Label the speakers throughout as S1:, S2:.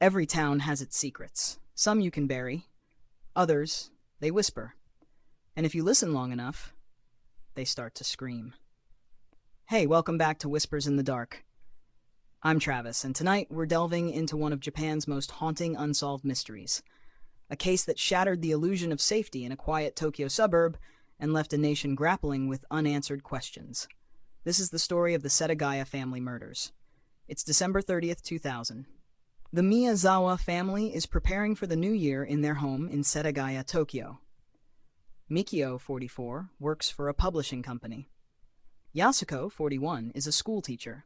S1: Every town has its secrets. Some you can bury, others, they whisper. And if you listen long enough, they start to scream. Hey, welcome back to Whispers in the Dark. I'm Travis, and tonight we're delving into one of Japan's most haunting unsolved mysteries. A case that shattered the illusion of safety in a quiet Tokyo suburb and left a nation grappling with unanswered questions. This is the story of the Setagaya Family Murders. It's December 30th, 2000. The Miyazawa family is preparing for the new year in their home in Setagaya, Tokyo. Mikio, 44, works for a publishing company. Yasuko, 41, is a school teacher.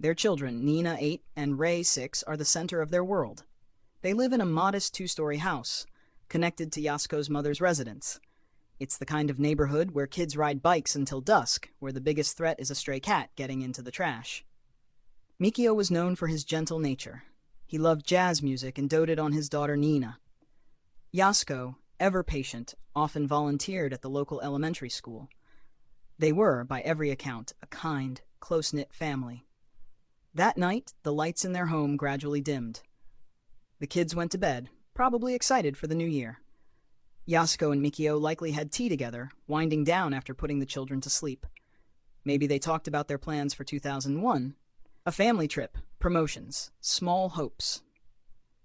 S1: Their children, Nina, 8, and Rei, 6, are the center of their world. They live in a modest two-story house, connected to Yasuko's mother's residence. It's the kind of neighborhood where kids ride bikes until dusk, where the biggest threat is a stray cat getting into the trash. Mikio was known for his gentle nature. He loved jazz music and doted on his daughter Nina. Yasuko, ever patient, often volunteered at the local elementary school. They were, by every account, a kind, close-knit family. That night, the lights in their home gradually dimmed. The kids went to bed, probably excited for the new year. Yasuko and Mikio likely had tea together, winding down after putting the children to sleep. Maybe they talked about their plans for 2001. A family trip, promotions, small hopes.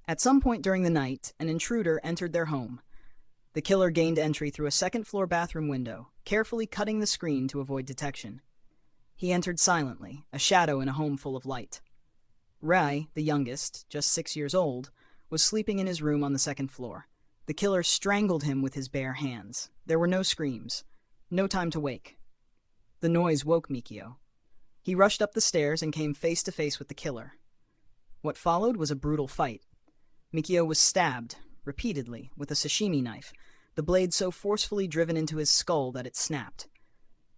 S1: At some point during the night, an intruder entered their home. The killer gained entry through a second-floor bathroom window, carefully cutting the screen to avoid detection. He entered silently, a shadow in a home full of light. Rei, the youngest, just 6 years old, was sleeping in his room on the second floor. The killer strangled him with his bare hands. There were no screams, no time to wake. The noise woke Mikio. He rushed up the stairs and came face to face with the killer. What followed was a brutal fight. Mikio was stabbed, repeatedly, with a sashimi knife, the blade so forcefully driven into his skull that it snapped.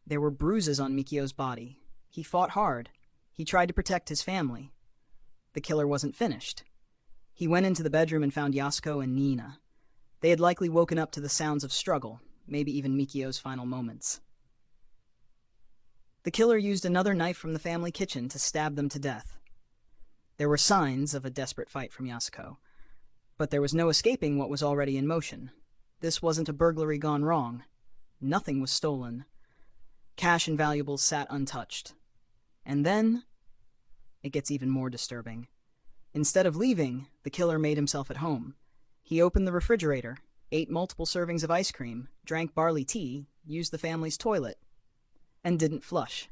S1: There were bruises on Mikio's body. He fought hard. He tried to protect his family. The killer wasn't finished. He went into the bedroom and found Yasuko and Nina. They had likely woken up to the sounds of struggle, maybe even Mikio's final moments. The killer used another knife from the family kitchen to stab them to death. There were signs of a desperate fight from Yasuko, but there was no escaping what was already in motion. This wasn't a burglary gone wrong. Nothing was stolen. Cash and valuables sat untouched. And then, it gets even more disturbing. Instead of leaving, the killer made himself at home. He opened the refrigerator, ate multiple servings of ice cream, drank barley tea, used the family's toilet, and didn't flush.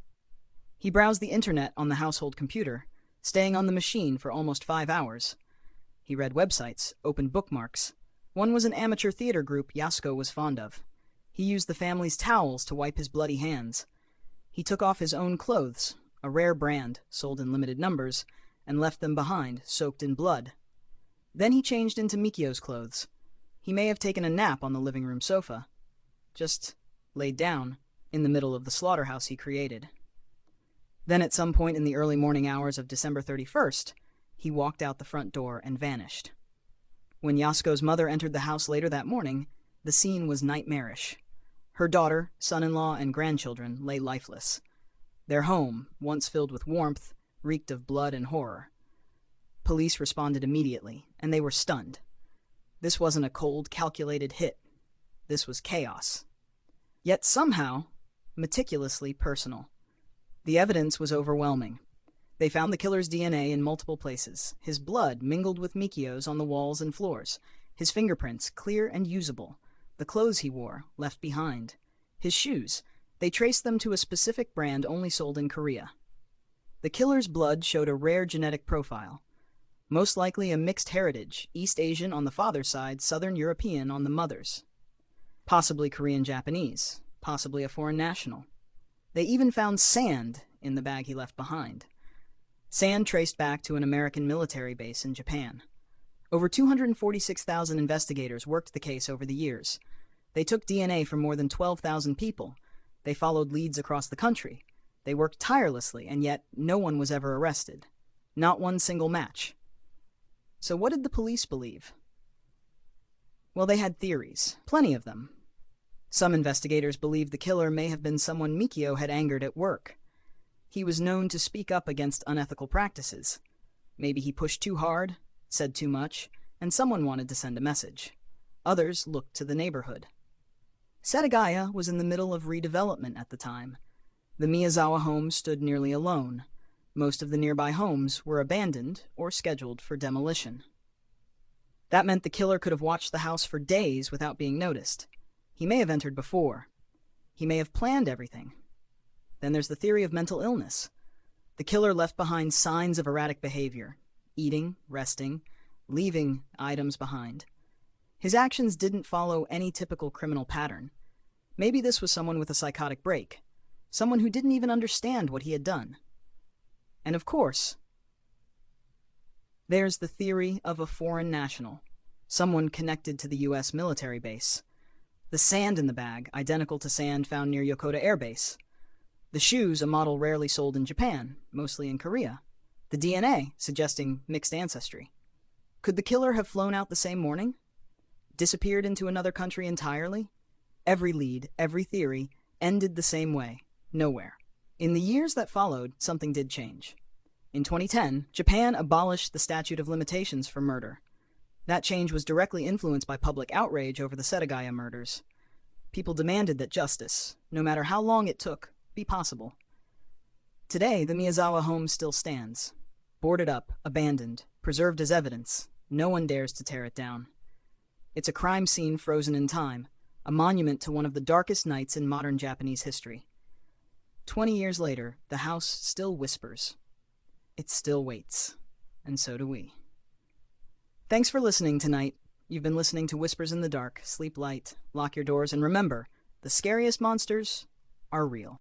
S1: He browsed the internet on the household computer, staying on the machine for almost 5 hours. He read websites, opened bookmarks. One was an amateur theater group Yasuko was fond of. He used the family's towels to wipe his bloody hands. He took off his own clothes, a rare brand, sold in limited numbers, and left them behind, soaked in blood. Then he changed into Mikio's clothes. He may have taken a nap on the living room sofa. Just laid down, in the middle of the slaughterhouse he created. Then at some point in the early morning hours of December 31st, he walked out the front door and vanished. When Yasuko's mother entered the house later that morning, the scene was nightmarish. Her daughter, son-in-law, and grandchildren lay lifeless. Their home, once filled with warmth, reeked of blood and horror. Police responded immediately, and they were stunned. This wasn't a cold, calculated hit. This was chaos. Yet somehow, meticulously personal. The evidence was overwhelming. They found the killer's DNA in multiple places. His blood mingled with Mikio's on the walls and floors. His fingerprints, clear and usable. The clothes he wore, left behind. His shoes, they traced them to a specific brand only sold in Korea. The killer's blood showed a rare genetic profile. Most likely a mixed heritage, East Asian on the father's side, Southern European on the mother's. Possibly Korean-Japanese, possibly a foreign national. They even found sand in the bag he left behind. Sand traced back to an American military base in Japan. Over 246,000 investigators worked the case over the years. They took DNA from more than 12,000 people. They followed leads across the country. They worked tirelessly, and yet no one was ever arrested. Not one single match. So what did the police believe? Well, they had theories, plenty of them. Some investigators believed the killer may have been someone Mikio had angered at work. He was known to speak up against unethical practices. Maybe he pushed too hard, said too much, and someone wanted to send a message. Others looked to the neighborhood. Sategaya was in the middle of redevelopment at the time. The Miyazawa home stood nearly alone. Most of the nearby homes were abandoned or scheduled for demolition. That meant the killer could have watched the house for days without being noticed. He may have entered before. He may have planned everything. Then there's the theory of mental illness. The killer left behind signs of erratic behavior: eating, resting, leaving items behind. His actions didn't follow any typical criminal pattern. Maybe this was someone with a psychotic break, someone who didn't even understand what he had done. And of course, there's the theory of a foreign national, someone connected to the U.S. military base. The sand in the bag, identical to sand found near Yokota Air Base. The shoes, a model rarely sold in Japan, mostly in Korea. The DNA, suggesting mixed ancestry. Could the killer have flown out the same morning? Disappeared into another country entirely? Every lead, every theory, ended the same way: nowhere. In the years that followed, something did change. In 2010, Japan abolished the statute of limitations for murder. That change was directly influenced by public outrage over the Setagaya murders. People demanded that justice, no matter how long it took, be possible. Today, the Miyazawa home still stands. Boarded up, abandoned, preserved as evidence. No one dares to tear it down. It's a crime scene frozen in time, a monument to one of the darkest nights in modern Japanese history. 20 years later, the house still whispers. It still waits. And so do we. Thanks for listening tonight. You've been listening to Whispers in the Dark. Sleep light, lock your doors, and remember, the scariest monsters are real.